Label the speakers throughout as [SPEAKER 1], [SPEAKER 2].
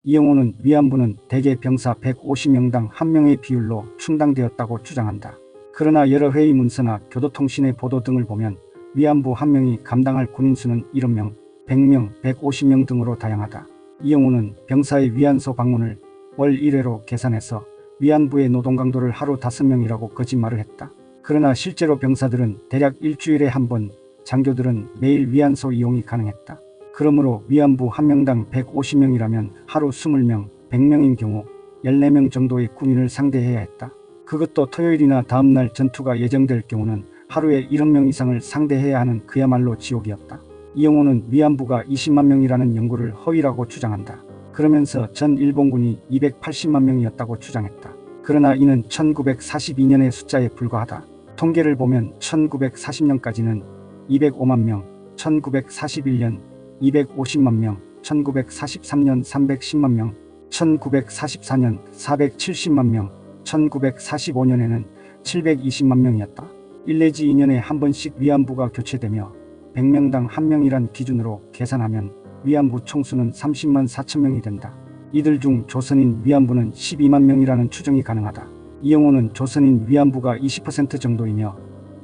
[SPEAKER 1] 이영호는 위안부는 대개 병사 150명당 1명의 비율로 충당되었다고 주장한다. 그러나 여러 회의 문서나 교도통신의 보도 등을 보면 위안부 1명이 감당할 군인 수는 70명, 100명, 150명 등으로 다양하다. 이영호는 병사의 위안소 방문을 월 1회로 계산해서 위안부의 노동 강도를 하루 5명이라고 거짓말을 했다. 그러나 실제로 병사들은 대략 일주일에 한 번, 장교들은 매일 위안소 이용이 가능했다. 그러므로 위안부 1명당 150명이라면 하루 20명, 100명인 경우 14명 정도의 군인을 상대해야 했다. 그것도 토요일이나 다음날 전투가 예정될 경우는 하루에 70명 이상을 상대해야 하는 그야말로 지옥이었다. 이영호는 위안부가 20만 명이라는 연구를 허위라고 주장한다. 그러면서 전 일본군이 280만 명이었다고 주장했다. 그러나 이는 1942년의 숫자에 불과하다. 통계를 보면 1940년까지는 205만 명, 1941년 250만 명, 1943년 310만 명, 1944년 470만 명, 1945년에는 720만 명이었다. 1 내지 2년에 한 번씩 위안부가 교체되며 100명당 1명이란 기준으로 계산하면 위안부 총수는 30만 4천 명이 된다. 이들 중 조선인 위안부는 12만 명이라는 추정이 가능하다. 이영호는 조선인 위안부가 20% 정도이며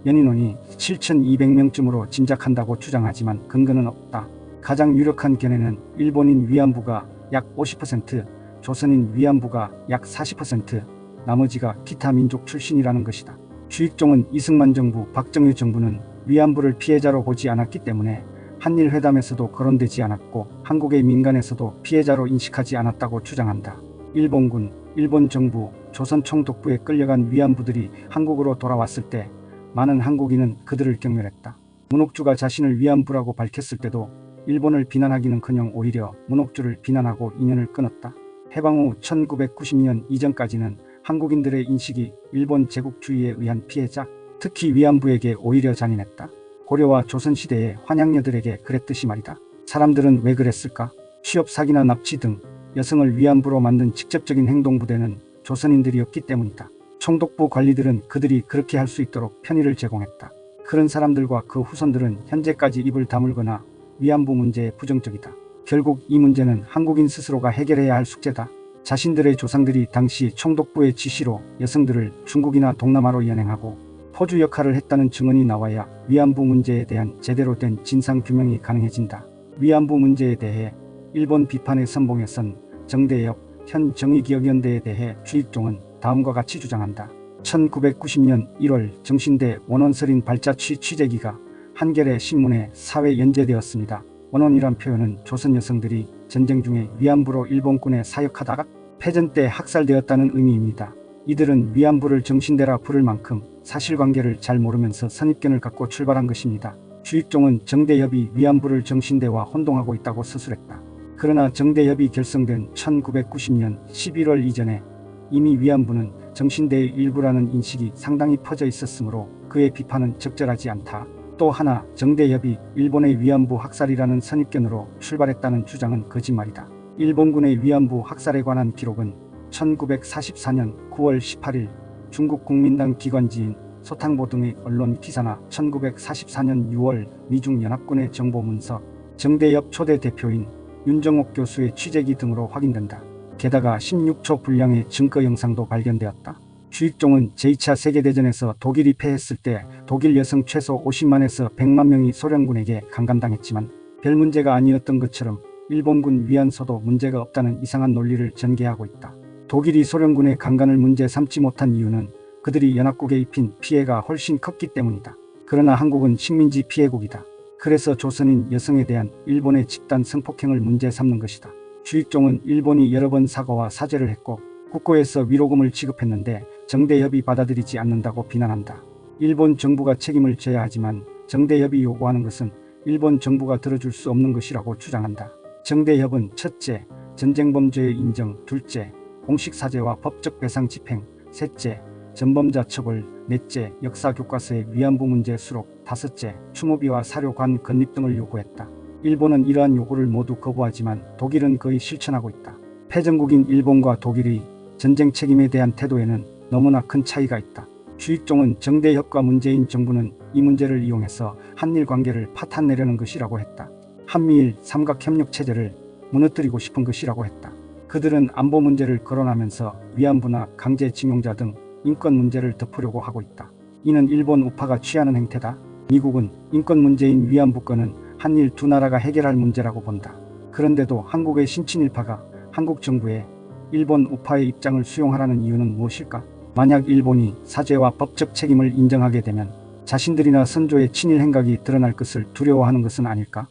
[SPEAKER 1] 연인원이 7,200명쯤으로 짐작한다고 주장하지만 근거는 없다. 가장 유력한 견해는 일본인 위안부가 약 50%, 조선인 위안부가 약 40%, 나머지가 기타 민족 출신이라는 것이다. 주익종은 이승만 정부, 박정희 정부는 위안부를 피해자로 보지 않았기 때문에 한일 회담에서도 거론되지 않았고 한국의 민간에서도 피해자로 인식하지 않았다고 주장한다. 일본군, 일본 정부, 조선 총독부에 끌려간 위안부들이 한국으로 돌아왔을 때 많은 한국인은 그들을 경멸했다. 문옥주가 자신을 위안부라고 밝혔을 때도 일본을 비난하기는커녕 오히려 문옥주를 비난하고 인연을 끊었다. 해방 후 1990년 이전까지는 한국인들의 인식이 일본 제국주의에 의한 피해자, 특히 위안부에게 오히려 잔인했다. 고려와 조선시대의 환양녀들에게 그랬듯이 말이다. 사람들은 왜 그랬을까? 취업, 사기나 납치 등 여성을 위안부로 만든 직접적인 행동부대는 조선인들이었기 때문이다. 총독부 관리들은 그들이 그렇게 할 수 있도록 편의를 제공했다. 그런 사람들과 그 후손들은 현재까지 입을 다물거나 위안부 문제에 부정적이다. 결국 이 문제는 한국인 스스로가 해결해야 할 숙제다. 자신들의 조상들이 당시 총독부의 지시로 여성들을 중국이나 동남아로 연행하고 포주 역할을 했다는 증언이 나와야 위안부 문제에 대한 제대로 된 진상규명이 가능해진다. 위안부 문제에 대해 일본 비판의 선봉에 선 정대엽 현 정의기억연대에 대해 주익종은 다음과 같이 주장한다. 1990년 1월 정신대 원원설인 발자취 취재기가 한겨레 신문에 사회 연재되었습니다. 원원이란 표현은 조선 여성들이 전쟁 중에 위안부로 일본군에 사역하다가 패전 때 학살되었다는 의미입니다. 이들은 위안부를 정신대라 부를 만큼 사실관계를 잘 모르면서 선입견을 갖고 출발한 것입니다. 주익종은 정대협이 위안부를 정신대와 혼동하고 있다고 서술했다. 그러나 정대협이 결성된 1990년 11월 이전에 이미 위안부는 정신대의 일부라는 인식이 상당히 퍼져 있었으므로 그의 비판은 적절하지 않다. 또 하나 정대협이 일본의 위안부 학살이라는 선입견으로 출발했다는 주장은 거짓말이다. 일본군의 위안부 학살에 관한 기록은 1944년 9월 18일 중국 국민당 기관지인 소탕보 등의 언론 기사나 1944년 6월 미중 연합군의 정보문서, 정대협 초대 대표인 윤정옥 교수의 취재기 등으로 확인된다. 게다가 16초 분량의 증거 영상도 발견되었다. 주익종은 제2차 세계대전에서 독일이 패했을 때 독일 여성 최소 50만에서 100만 명이 소련군에게 강간당했지만 별 문제가 아니었던 것처럼 일본군 위안소도 문제가 없다는 이상한 논리를 전개하고 있다. 독일이 소련군의 강간을 문제 삼지 못한 이유는 그들이 연합국에 입힌 피해가 훨씬 컸기 때문이다. 그러나 한국은 식민지 피해국이다. 그래서 조선인 여성에 대한 일본의 집단 성폭행을 문제 삼는 것이다. 주익종은 일본이 여러 번 사과와 사죄를 했고 국고에서 위로금을 지급했는데 정대협이 받아들이지 않는다고 비난한다. 일본 정부가 책임을 져야 하지만 정대협이 요구하는 것은 일본 정부가 들어줄 수 없는 것이라고 주장한다. 정대협은 첫째, 전쟁범죄의 인정, 둘째, 공식 사죄와 법적 배상 집행, 셋째, 전범자 처벌, 넷째, 역사교과서의 위안부 문제 수록, 다섯째, 추모비와 사료관 건립 등을 요구했다. 일본은 이러한 요구를 모두 거부하지만 독일은 거의 실천하고 있다. 패전국인 일본과 독일의 전쟁 책임에 대한 태도에는 너무나 큰 차이가 있다. 주익종은 정대협과 문재인 정부는 이 문제를 이용해서 한일 관계를 파탄내려는 것이라고 했다. 한미일 삼각협력체제를 무너뜨리고 싶은 것이라고 했다. 그들은 안보 문제를 거론하면서 위안부나 강제징용자 등 인권 문제를 덮으려고 하고 있다. 이는 일본 우파가 취하는 행태다. 미국은 인권 문제인 위안부 건은 한일 두 나라가 해결할 문제라고 본다. 그런데도 한국의 신친일파가 한국 정부에 일본 우파의 입장을 수용하라는 이유는 무엇일까? 만약 일본이 사죄와 법적 책임을 인정하게 되면 자신들이나 선조의 친일 행각이 드러날 것을 두려워하는 것은 아닐까?